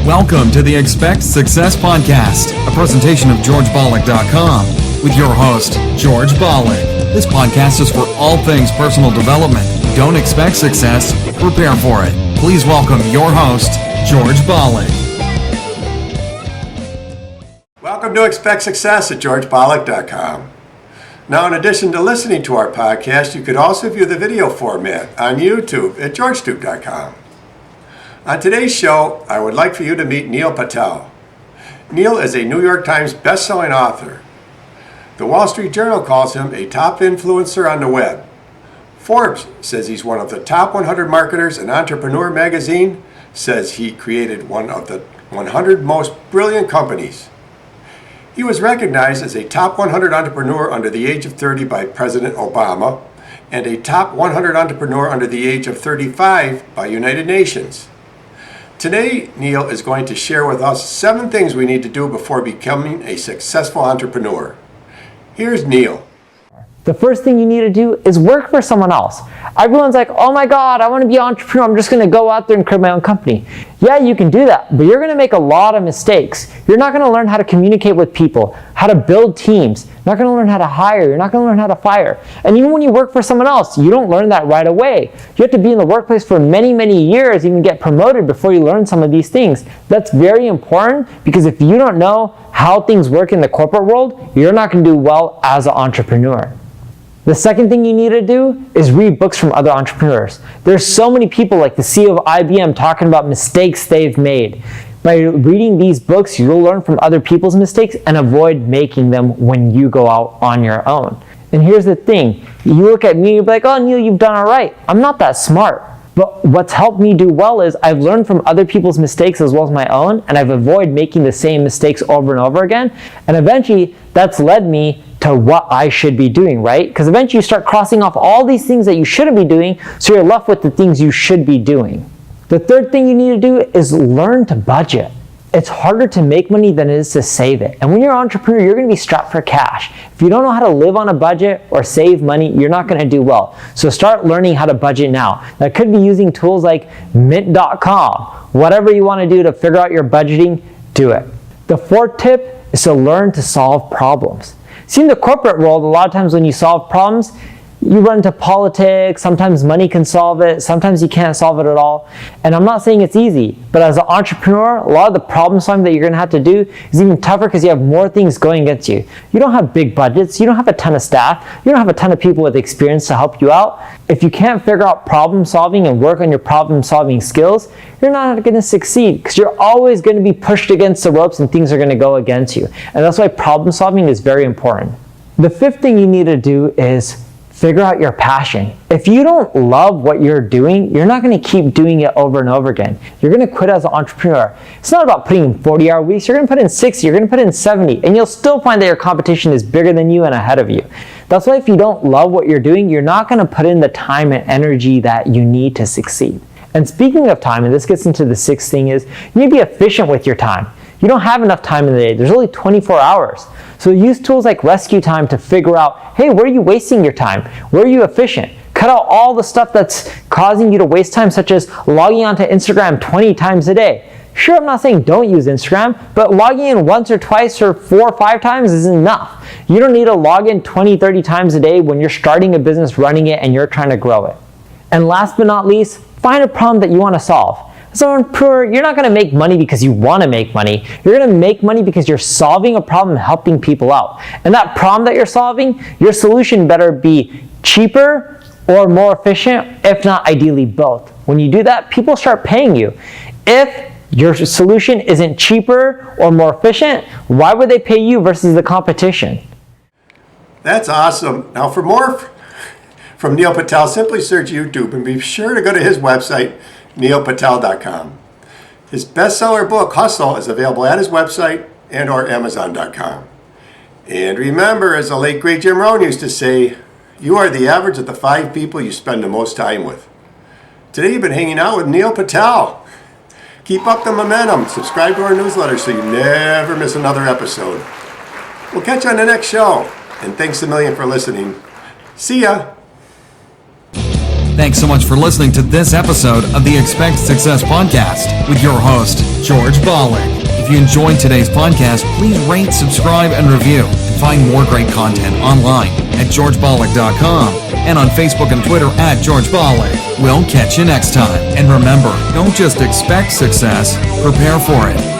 Welcome to the Expect Success Podcast, a presentation of GeorgeBollock.com with your host, George Bollock. This podcast is for all things personal development. Don't expect success, prepare for it. Please welcome your host, George Bollock. Welcome to Expect Success at GeorgeBollock.com. Now, in addition to listening to our podcast, you could also view the video format on YouTube at GeorgeTube.com. On today's show, I would like for you to meet Neil Patel. Neil is a New York Times bestselling author. The Wall Street Journal calls him a top influencer on the web. Forbes says he's one of the top 100 marketers, and Entrepreneur magazine says he created one of the 100 most brilliant companies. He was recognized as a top 100 entrepreneur under the age of 30 by President Obama and a top 100 entrepreneur under the age of 35 by United Nations. Today, Neil is going to share with us 7 things we need to do before becoming a successful entrepreneur. Here's Neil. The first thing you need to do is work for someone else. Everyone's like, oh my God, I want to be an entrepreneur. I'm just going to go out there and create my own company. Yeah, you can do that, but you're going to make a lot of mistakes. You're not going to learn how to communicate with people, how to build teams. You're not going to learn how to hire. You're not going to learn how to fire. And even when you work for someone else, you don't learn that right away. You have to be in the workplace for many, many years, even get promoted before you learn some of these things. That's very important because if you don't know how things work in the corporate world, you're not going to do well as an entrepreneur. The second thing you need to do is read books from other entrepreneurs. There's so many people like the CEO of IBM talking about mistakes they've made. By reading these books, you'll learn from other people's mistakes and avoid making them when you go out on your own. And here's the thing. You look at me, you'll be like, oh, Neil, you've done all right. I'm not that smart. But what's helped me do well is I've learned from other people's mistakes as well as my own, and I've avoided making the same mistakes over and over again. And eventually, that's led me to what I should be doing, right? Because eventually you start crossing off all these things that you shouldn't be doing, so you're left with the things you should be doing. The third thing you need to do is learn to budget. It's harder to make money than it is to save it. And when you're an entrepreneur, you're going to be strapped for cash. If you don't know how to live on a budget or save money, you're not going to do well. So start learning how to budget now. That could be using tools like mint.com. Whatever you want to do to figure out your budgeting, do it. The fourth tip is to learn to solve problems. See, in the corporate world, a lot of times when you solve problems, you run into politics, sometimes money can solve it, sometimes you can't solve it at all. And I'm not saying it's easy, but as an entrepreneur, a lot of the problem solving that you're going to have to do is even tougher because you have more things going against you. You don't have big budgets, you don't have a ton of staff, you don't have a ton of people with experience to help you out. If you can't figure out problem solving and work on your problem solving skills, you're not going to succeed because you're always going to be pushed against the ropes and things are going to go against you. And that's why problem solving is very important. The fifth thing you need to do is figure out your passion. If you don't love what you're doing, you're not going to keep doing it over and over again. You're going to quit as an entrepreneur. It's not about putting in 40-hour weeks. You're going to put in 60, you're going to put in 70, and you'll still find that your competition is bigger than you and ahead of you. That's why if you don't love what you're doing, you're not going to put in the time and energy that you need to succeed. And speaking of time, and this gets into the sixth thing, is you need to be efficient with your time. You don't have enough time in the day. There's only 24 hours. So use tools like Rescue Time to figure out, hey, where are you wasting your time? Where are you efficient? Cut out all the stuff that's causing you to waste time, such as logging onto Instagram 20 times a day. Sure, I'm not saying don't use Instagram, but logging in once or twice or 4 or 5 times is enough. You don't need to log in 20, 30 times a day when you're starting a business, running it, and you're trying to grow it. And last but not least, find a problem that you want to solve. As an entrepreneur, you're not going to make money because you want to make money. You're going to make money because you're solving a problem and helping people out. And that problem that you're solving, your solution better be cheaper or more efficient, if not ideally both. When you do that, people start paying you. If your solution isn't cheaper or more efficient, why would they pay you versus the competition? That's awesome. Now for more from Neil Patel, simply search YouTube and be sure to go to his website, NeilPatel.com. His bestseller book, Hustle, is available at his website and or Amazon.com. And remember, as the late great Jim Rohn used to say, you are the average of the 5 people you spend the most time with. Today you've been hanging out with Neil Patel. Keep up the momentum. Subscribe to our newsletter so you never miss another episode. We'll catch you on the next show. And thanks a million for listening. See ya. Thanks so much for listening to this episode of the Expect Success Podcast with your host, George Bollig. If you enjoyed today's podcast, please rate, subscribe, and review. And find more great content online at georgebollig.com and on Facebook and Twitter at George Bollig. We'll catch you next time. And remember, don't just expect success, prepare for it.